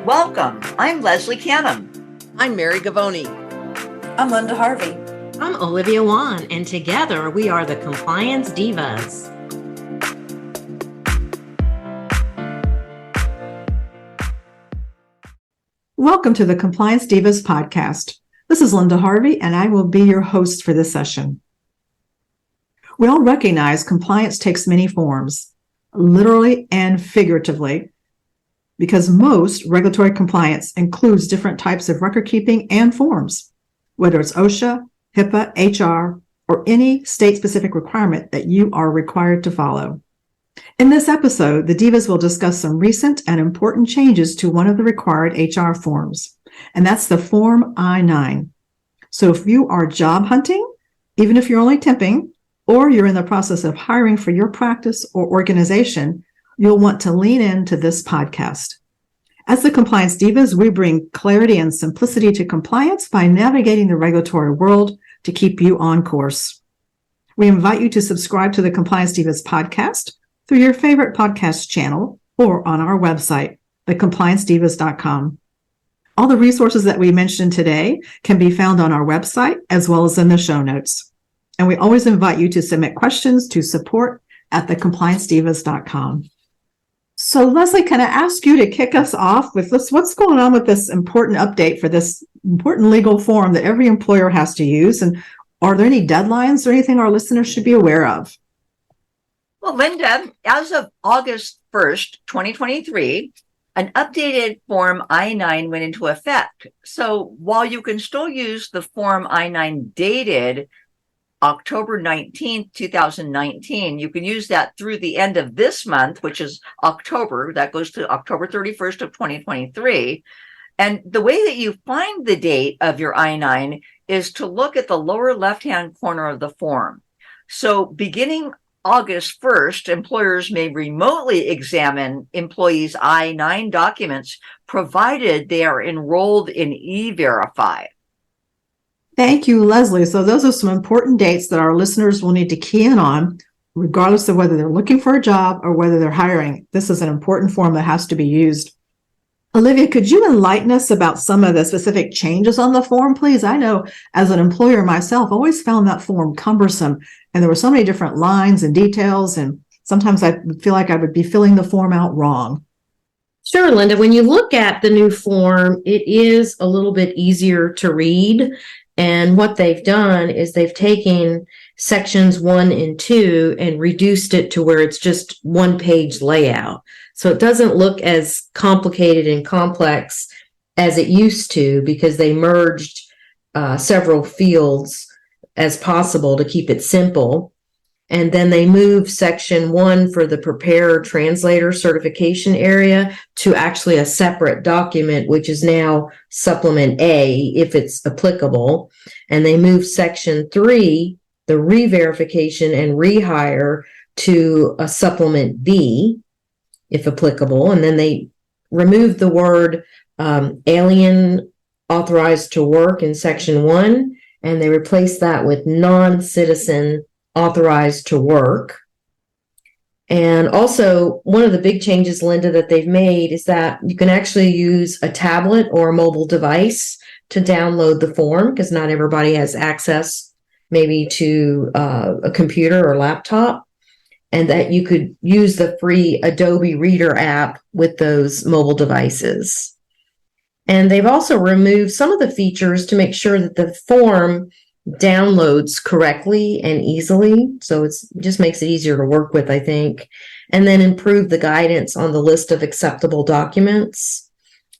Welcome. I'm Leslie Canham. I'm Mary Gavoni. I'm Linda Harvey. I'm Olivia Wan, and together we are the Compliance Divas. Welcome to the Compliance Divas podcast. This is Linda Harvey, and I will be your host for this session. We all recognize compliance takes many forms, literally and figuratively, because most regulatory compliance includes different types of record keeping and forms, whether it's OSHA, HIPAA, HR, or any state-specific requirement that you are required to follow. In this episode, the Divas will discuss some recent and important changes to one of the required HR forms, and that's the Form I-9. So if you are job hunting, even if you're only temping, or you're in the process of hiring for your practice or organization, you'll want to lean into this podcast. As the Compliance Divas, we bring clarity and simplicity to compliance by navigating the regulatory world to keep you on course. We invite you to subscribe to the Compliance Divas podcast through your favorite podcast channel or on our website, thecompliancedivas.com. All the resources that we mentioned today can be found on our website as well as in the show notes. And we always invite you to submit questions to support@thecompliancedivas.com. So Leslie, can I ask you to kick us off with this? What's going on with this important update for this important legal form that every employer has to use? And are there any deadlines or anything our listeners should be aware of? Well, Linda, as of August 1st, 2023, an updated Form I-9 went into effect. So while you can still use the Form I-9 dated October 19th, 2019, you can use that through the end of this month, which is October. That goes to October 31st of 2023. And the way that you find the date of your I-9 is to look at the lower left-hand corner of the form. So beginning August 1st, employers may remotely examine employees' I-9 documents, provided they are enrolled in E-Verify. Thank you, Leslie. So those are some important dates that our listeners will need to key in on, regardless of whether they're looking for a job or whether they're hiring. This is an important form that has to be used. Olivia, could you enlighten us about some of the specific changes on the form, please? I know as an employer myself, I always found that form cumbersome, and there were so many different lines and details, and sometimes I feel like I would be filling the form out wrong. Sure, Linda. When you look at the new form, it is a little bit easier to read. And what they've done is they've taken sections 1 and 2 and reduced it to where it's just one-page layout. So it doesn't look as complicated and complex as it used to, because they merged several fields as possible to keep it simple. And then they moved section 1 for the preparer translator certification area to actually a separate document, which is now supplement A, if it's applicable. And they moved section 3, the re-verification and rehire, to a supplement B, if applicable. And then they removed the word alien authorized to work in section 1, and they replaced that with non-citizen authorized to work. And also, one of the big changes, Linda, that they've made is that you can actually use a tablet or a mobile device to download the form, because not everybody has access maybe to a computer or laptop, and that you could use the free Adobe Reader app with those mobile devices. And they've also removed some of the features to make sure that the form downloads correctly and easily. So it just makes it easier to work with, I think. And then improve the guidance on the list of acceptable documents.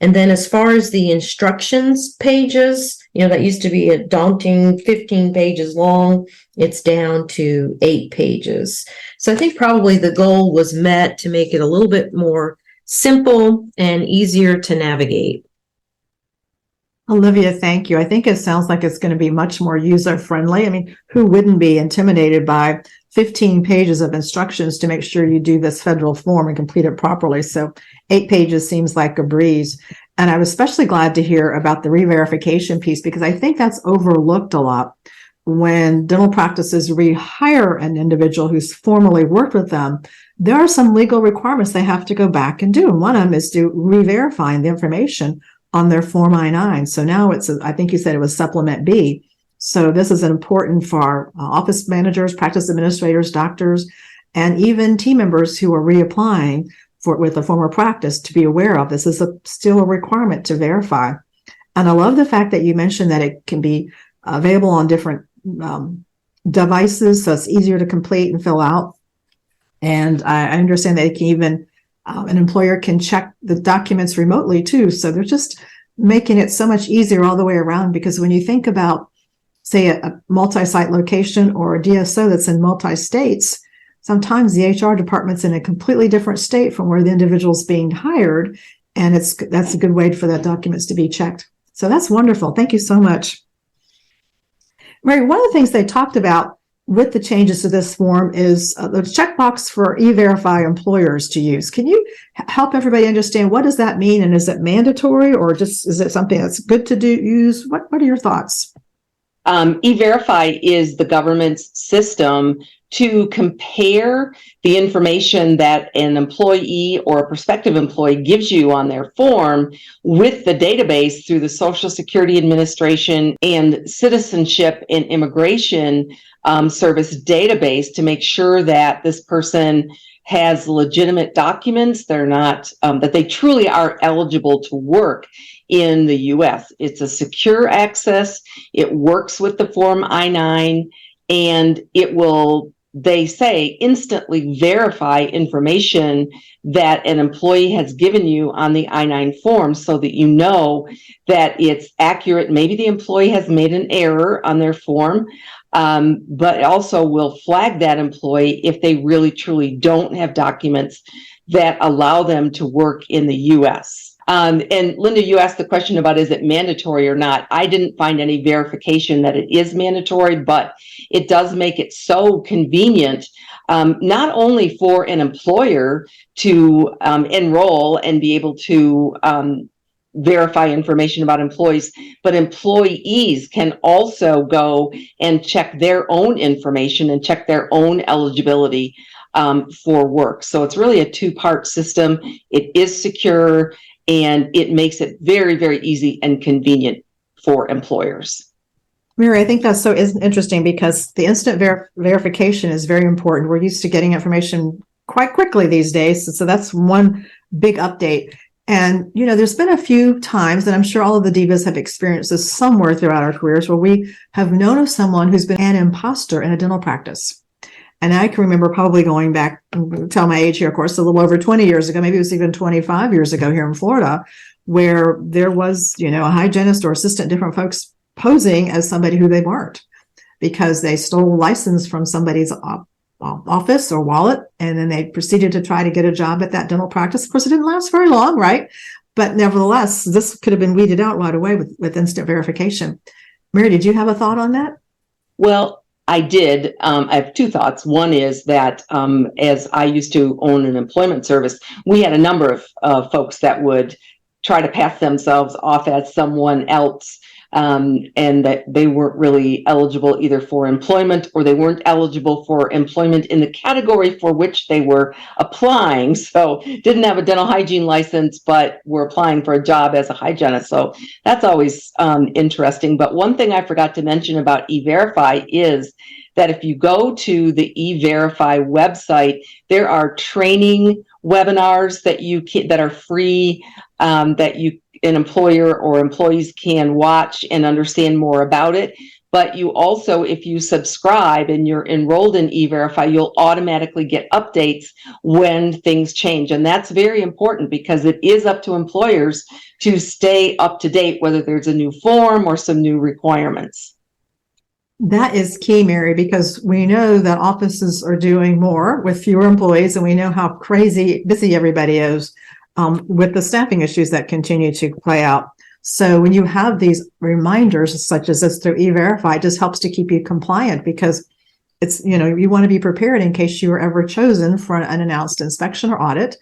And then as far as the instructions pages, that used to be a daunting 15 pages long. It's down to 8 pages. So I think probably the goal was met to make it a little bit more simple and easier to navigate. Olivia, thank you. I think it sounds like it's going to be much more user-friendly. I mean, who wouldn't be intimidated by 15 pages of instructions to make sure you do this federal form and complete it properly? So 8 pages seems like a breeze. And I was especially glad to hear about the re-verification piece, because I think that's overlooked a lot. when dental practices rehire an individual who's formerly worked with them, there are some legal requirements they have to go back and do. And one of them is to re-verify the information on their Form I-9. So now I think you said it was Supplement B. So this is important for our office managers, practice administrators, doctors, and even team members who are reapplying with a former practice to be aware of. This is still a requirement to verify. And I love the fact that you mentioned that it can be available on different devices, so it's easier to complete and fill out. And I understand that it can even an employer can check the documents remotely too. So they're just making it so much easier all the way around, because when you think about, say, a multi-site location or a DSO that's in multi-states, sometimes the HR department's in a completely different state from where the individual's being hired, and that's a good way for the documents to be checked. So that's wonderful. Thank you so much. Mary, one of the things they talked about with the changes to this form is the checkbox for E-Verify employers to use. Can you help everybody understand what does that mean, and is it mandatory, or just is it something that's good to use? What are your thoughts? E-Verify is the government's system to compare the information that an employee or a prospective employee gives you on their form with the database through the Social Security Administration and Citizenship and Immigration Service database to make sure that this person has legitimate documents. They're not, that they truly are eligible to work in the U.S. It's a secure access. It works with the Form I-9, and it will, they say, instantly verify information that an employee has given you on the I-9 form, so that you know that it's accurate. Maybe the employee has made an error on their form, but it also will flag that employee if they really truly don't have documents that allow them to work in the U.S. And Linda, you asked the question about is it mandatory or not. I didn't find any verification that it is mandatory, but it does make it so convenient, not only for an employer to enroll and be able to verify information about employees, but employees can also go and check their own information and check their own eligibility for work. So it's really a two-part system. It is secure, and it makes it very, very easy and convenient for employers. Mary, I think that's so interesting, because the instant verification is very important. We're used to getting information quite quickly these days. So that's one big update. And, you know, there's been a few times, and I'm sure all of the divas have experienced this somewhere throughout our careers, where we have known of someone who's been an imposter in a dental practice. And I can remember probably going back, tell my age here, of course, a little over 20 years ago, maybe it was even 25 years ago here in Florida, where there was, you know, a hygienist or assistant, different folks posing as somebody who they weren't, because they stole a license from somebody's office or wallet, and then they proceeded to try to get a job at that dental practice. Of course, it didn't last very long, right? But nevertheless, this could have been weeded out right away with instant verification. Mary, did you have a thought on that? Well, I did. I have two thoughts. One is that as I used to own an employment service, we had a number of folks that would try to pass themselves off as someone else, and that they weren't really eligible either for employment, or they weren't eligible for employment in the category for which they were applying. So didn't have a dental hygiene license, but were applying for a job as a hygienist. So that's always interesting. But one thing I forgot to mention about E-Verify is that if you go to the E-Verify website, there are training webinars that are free, that an employer or employees can watch and understand more about it. But you also, if you subscribe and you're enrolled in E-Verify, you'll automatically get updates when things change. And that's very important, because it is up to employers to stay up to date, whether there's a new form or some new requirements. That is key, Mary, because we know that offices are doing more with fewer employees, and we know how crazy busy everybody is with the staffing issues that continue to play out. So when you have these reminders such as this through E-Verify, it just helps to keep you compliant, because it's, you know, you want to be prepared in case you are ever chosen for an unannounced inspection or audit,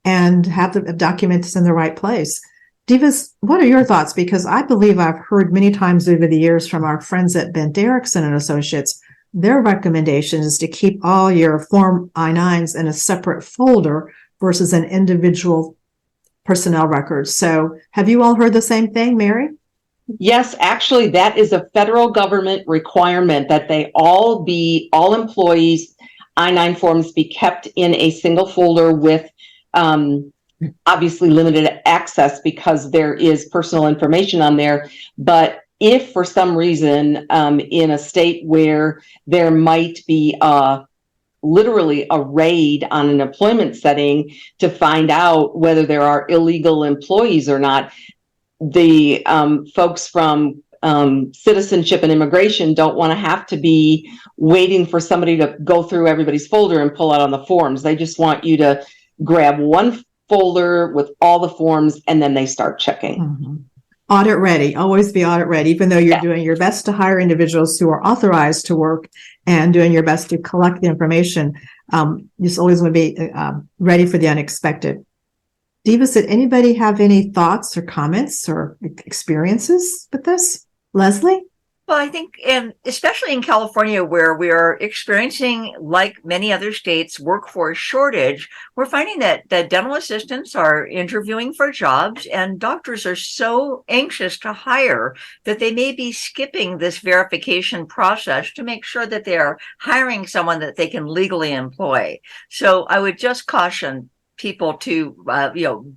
and have the documents in the right place. Divas, what are your thoughts? Because I believe I've heard many times over the years from our friends at Bent Erickson and Associates, their recommendation is to keep all your Form I-9s in a separate folder versus an individual personnel record. So have you all heard the same thing, Mary? Yes, actually, that is a federal government requirement that all employees' I-9 forms be kept in a single folder with obviously limited access because there is personal information on there. But if for some reason in a state where there might be literally a raid on an employment setting to find out whether there are illegal employees or not, the folks from citizenship and immigration don't want to have to be waiting for somebody to go through everybody's folder and pull out on the forms. They just want you to grab one folder with all the forms and then they start checking. Mm-hmm. Audit ready, always be audit ready, even though you're doing your best to hire individuals who are authorized to work and doing your best to collect the information. You just always want to be ready for the unexpected. Divas, did anybody have any thoughts or comments or experiences with this? Leslie? Well, I think, and especially in California, where we are experiencing, like many other states, workforce shortage, we're finding that the dental assistants are interviewing for jobs and doctors are so anxious to hire that they may be skipping this verification process to make sure that they are hiring someone that they can legally employ. So I would just caution people to,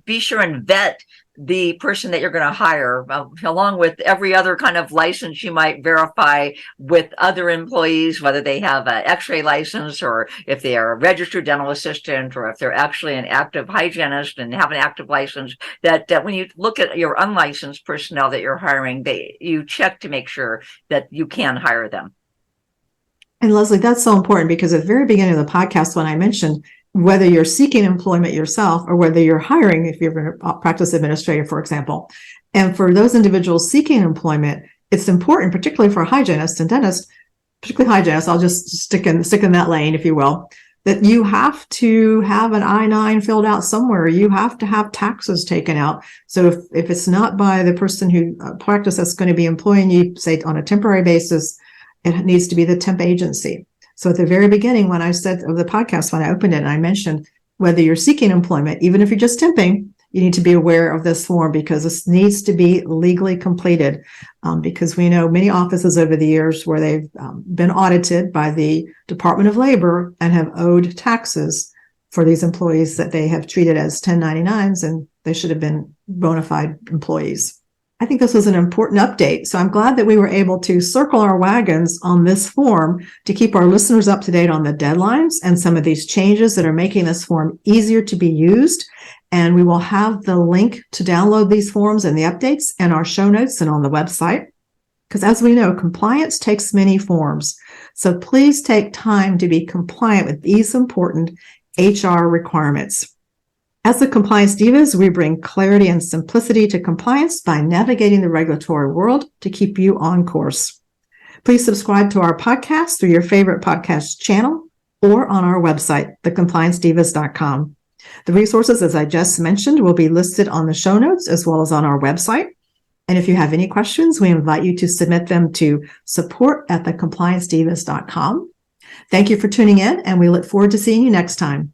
be sure and vet the person that you're going to hire, along with every other kind of license you might verify with other employees, whether they have an x-ray license or if they are a registered dental assistant or if they're actually an active hygienist and have an active license, that when you look at your unlicensed personnel that you're hiring, you check to make sure that you can hire them. And Leslie, that's so important because at the very beginning of the podcast, when I mentioned whether you're seeking employment yourself or whether you're hiring, if you're a practice administrator, for example. And for those individuals seeking employment, it's important, particularly for hygienists and dentists, particularly hygienists, I'll just stick in that lane, if you will, that you have to have an I-9 filled out somewhere. You have to have taxes taken out. So if it's not by the person who practice that's going to be employing you, say on a temporary basis, it needs to be the temp agency. So at the very beginning, when I said of the podcast, when I opened it, I mentioned whether you're seeking employment, even if you're just temping, you need to be aware of this form because this needs to be legally completed. Because we know many offices over the years where they've been audited by the Department of Labor and have owed taxes for these employees that they have treated as 1099s and they should have been bona fide employees. I think this was an important update. So I'm glad that we were able to circle our wagons on this form to keep our listeners up to date on the deadlines and some of these changes that are making this form easier to be used. And we will have the link to download these forms and the updates in our show notes and on the website. Because as we know, compliance takes many forms. So please take time to be compliant with these important HR requirements. As the Compliance Divas, we bring clarity and simplicity to compliance by navigating the regulatory world to keep you on course. Please subscribe to our podcast through your favorite podcast channel or on our website, thecompliancedivas.com. The resources, as I just mentioned, will be listed on the show notes as well as on our website. And if you have any questions, we invite you to submit them to support@thecompliancedivas.com. Thank you for tuning in, and we look forward to seeing you next time.